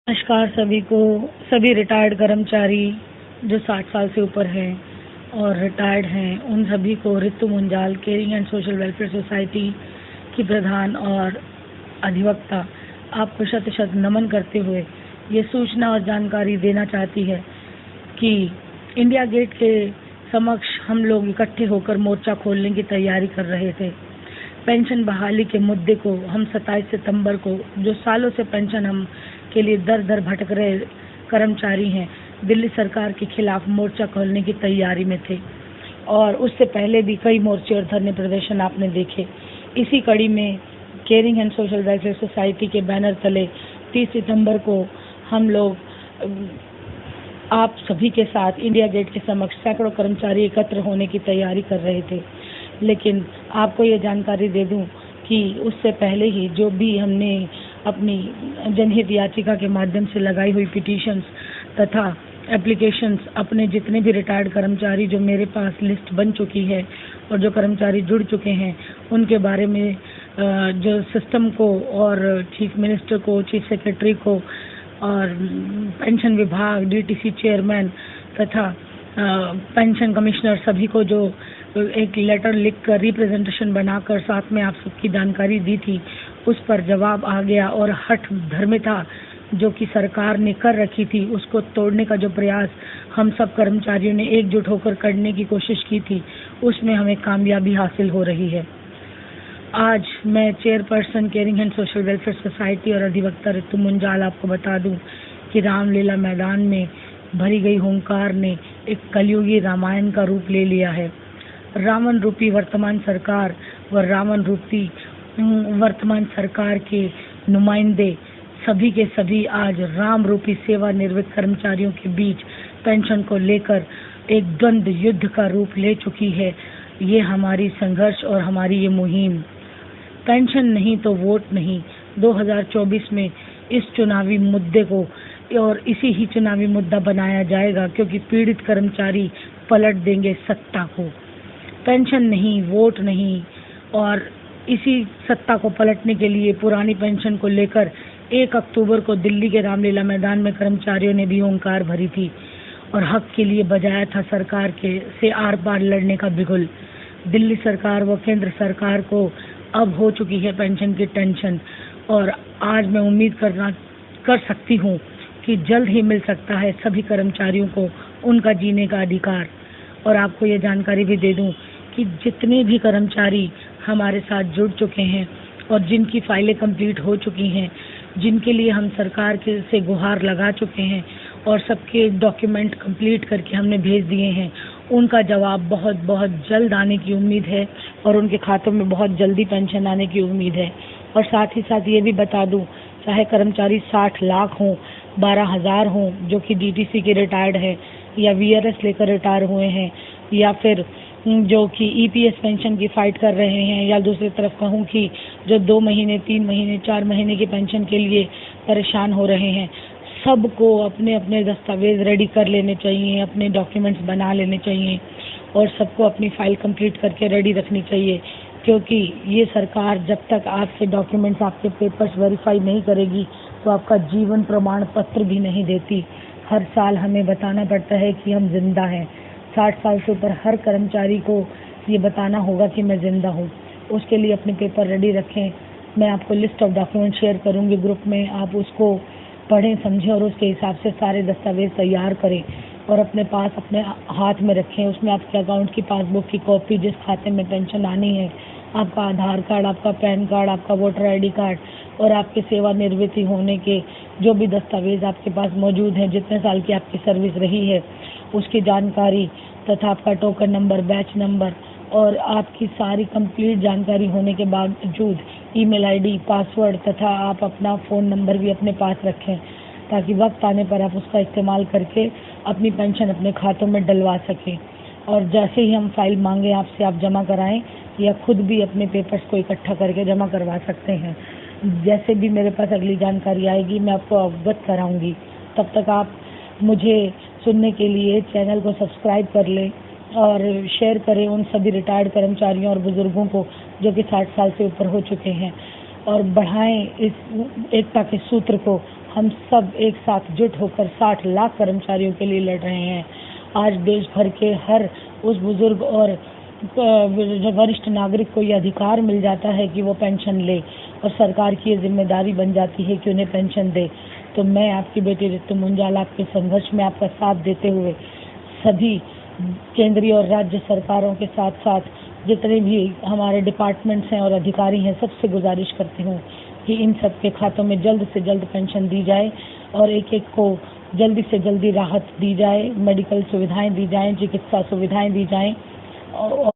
नमस्कार सभी को। सभी रिटायर्ड कर्मचारी जो 60 साल से ऊपर हैं और रिटायर्ड हैं, उन सभी को Ritu Munjal caring and social welfare society की प्रधान और अधिवक्ता आपको शत शत नमन करते हुए ये सूचना और जानकारी देना चाहती है कि इंडिया गेट के समक्ष हम लोग इकट्ठे होकर मोर्चा खोलने की तैयारी कर रहे थे। पेंशन बहाली के मुद्दे को हम 27 सितंबर को, जो सालों से पेंशन हम के लिए दर दर भटक रहे कर्मचारी हैं, दिल्ली सरकार के खिलाफ मोर्चा खोलने की तैयारी में थे और उससे पहले भी कई मोर्चे और धरने प्रदर्शन आपने देखे। इसी कड़ी में caring and social welfare society के बैनर तले 30 सितंबर को हम लोग आप सभी के साथ इंडिया गेट के समक्ष सैकड़ों कर्मचारी एकत्र होने की तैयारी कर रहे थे। लेकिन आपको ये जानकारी दे दूं कि उससे पहले ही जो भी हमने अपनी जनहित याचिका के माध्यम से लगाई हुई पिटीशंस तथा एप्लीकेशंस, अपने जितने भी रिटायर्ड कर्मचारी जो मेरे पास लिस्ट बन चुकी है और जो कर्मचारी जुड़ चुके हैं, उनके बारे में जो सिस्टम को और चीफ मिनिस्टर को, चीफ सेक्रेटरी को और पेंशन विभाग, डीटीसी चेयरमैन तथा पेंशन कमिश्नर सभी को जो एक लेटर लिखकर रिप्रेजेंटेशन बनाकर साथ में आप सबकी जानकारी दी थी, उस पर जवाब आ गया और हठ धर्मिता जो कि सरकार ने कर रखी थी उसको तोड़ने का जो प्रयास हम सब कर्मचारियों ने एकजुट होकर करने की कोशिश की थी, उसमें हमें कामयाबी हासिल हो रही है। आज मैं chairperson caring and social welfare society और अधिवक्ता ऋतु मुंजाल आपको बता दूं कि रामलीला मैदान में भरी गई हुंकार ने एक कलयुगी रामायण का रूप ले लिया है। रावण रूपी वर्तमान सरकार व रावण रूपी वर्तमान सरकार के नुमाइंदे सभी के सभी आज राम रूपी सेवानिवृत्त कर्मचारियों के बीच पेंशन को लेकर एक द्वंद्व युद्ध का रूप ले चुकी है। ये हमारी संघर्ष और हमारी ये मुहिम, पेंशन नहीं तो वोट नहीं, 2024 में इस चुनावी मुद्दे को और इसी ही चुनावी मुद्दा बनाया जाएगा, क्योंकि पीड़ित कर्मचारी पलट देंगे सत्ता को। पेंशन नहीं, वोट नहीं, और इसी सत्ता को पलटने के लिए पुरानी पेंशन को लेकर 1 अक्टूबर को दिल्ली के रामलीला मैदान में कर्मचारियों ने भी ओंकार भरी थी और हक के लिए बजाया था सरकार के से आर पार लड़ने का बिगुल। दिल्ली सरकार व केंद्र सरकार को अब हो चुकी है पेंशन की टेंशन, और आज मैं उम्मीद कर सकती हूँ कि जल्द ही मिल सकता है सभी कर्मचारियों को उनका जीने का अधिकार। और आपको ये जानकारी भी दे दूं कि जितने भी कर्मचारी हमारे साथ जुड़ चुके हैं और जिनकी फाइलें कंप्लीट हो चुकी हैं, जिनके लिए हम सरकार के से गुहार लगा चुके हैं और सबके डॉक्यूमेंट कंप्लीट करके हमने भेज दिए हैं, उनका जवाब बहुत बहुत जल्द आने की उम्मीद है और उनके खातों में बहुत जल्दी पेंशन आने की उम्मीद है। और साथ ही साथ ये भी बता दूं, चाहे कर्मचारी 60 लाख हों, 12,000 हों जो कि डीटीसी के रिटायर्ड है या वीआरएस लेकर रिटायर हुए हैं, या फिर जो कि ईपीएस पेंशन की फाइट कर रहे हैं, या दूसरी तरफ कहूँ कि जो 2 महीने, 3 महीने, 4 महीने की पेंशन के लिए परेशान हो रहे हैं, सबको अपने अपने दस्तावेज रेडी कर लेने चाहिए, अपने डॉक्यूमेंट्स बना लेने चाहिए और सबको अपनी फाइल कंप्लीट करके रेडी रखनी चाहिए। क्योंकि ये सरकार जब तक आपके डॉक्यूमेंट्स, आपके पेपर्स वेरीफाई नहीं करेगी तो आपका जीवन प्रमाण पत्र भी नहीं देती। हर साल हमें बताना पड़ता है कि हम जिंदा हैं। 60 साल से ऊपर हर कर्मचारी को ये बताना होगा कि मैं जिंदा हूँ। उसके लिए अपने पेपर रेडी रखें। मैं आपको लिस्ट ऑफ डॉक्यूमेंट शेयर करूँगी ग्रुप में, आप उसको पढ़ें, समझें और उसके हिसाब से सारे दस्तावेज तैयार करें और अपने पास, अपने हाथ में रखें। उसमें आपके अकाउंट की पासबुक की कॉपी, जिस खाते में पेंशन आनी है, आपका आधार कार्ड, आपका पैन कार्ड, आपका वोटर आईडी कार्ड और आपके सेवानिवृत्ति होने के जो भी दस्तावेज आपके पास मौजूद हैं, जितने साल की आपकी सर्विस रही है उसकी जानकारी तथा आपका टोकन नंबर, बैच नंबर और आपकी सारी कंप्लीट जानकारी होने के बावजूद ईमेल आईडी, पासवर्ड तथा आप अपना फ़ोन नंबर भी अपने पास रखें, ताकि वक्त आने पर आप उसका इस्तेमाल करके अपनी पेंशन अपने खातों में डलवा सकें। और जैसे ही हम फाइल मांगे आपसे, आप जमा कराएं या खुद भी अपने पेपर्स को इकट्ठा करके जमा करवा सकते हैं। जैसे भी मेरे पास अगली जानकारी आएगी मैं आपको अवगत कराऊंगी। तब तक आप मुझे सुनने के लिए चैनल को सब्सक्राइब कर लें और शेयर करें उन सभी रिटायर्ड कर्मचारियों और बुजुर्गों को जो कि 60 साल से ऊपर हो चुके हैं, और बढ़ाएं इस एकता के सूत्र को हम सब एक साथ जुट होकर 60 लाख कर्मचारियों के लिए लड़ रहे हैं। आज देश भर के हर उस बुजुर्ग और वरिष्ठ नागरिक को यह अधिकार मिल जाता है कि वो पेंशन ले और सरकार की ये जिम्मेदारी बन जाती है कि उन्हें पेंशन दे। तो मैं आपकी बेटी रितु मुंजाल आपके संघर्ष में आपका साथ देते हुए सभी केंद्रीय और राज्य सरकारों के साथ साथ जितने भी हमारे डिपार्टमेंट्स हैं और अधिकारी हैं, सबसे गुजारिश करती हूँ कि इन सब के खातों में जल्द से जल्द पेंशन दी जाए और एक एक को जल्दी से जल्दी राहत दी जाए, मेडिकल सुविधाएं दी जाएं, चिकित्सा सुविधाएं दी जाएं और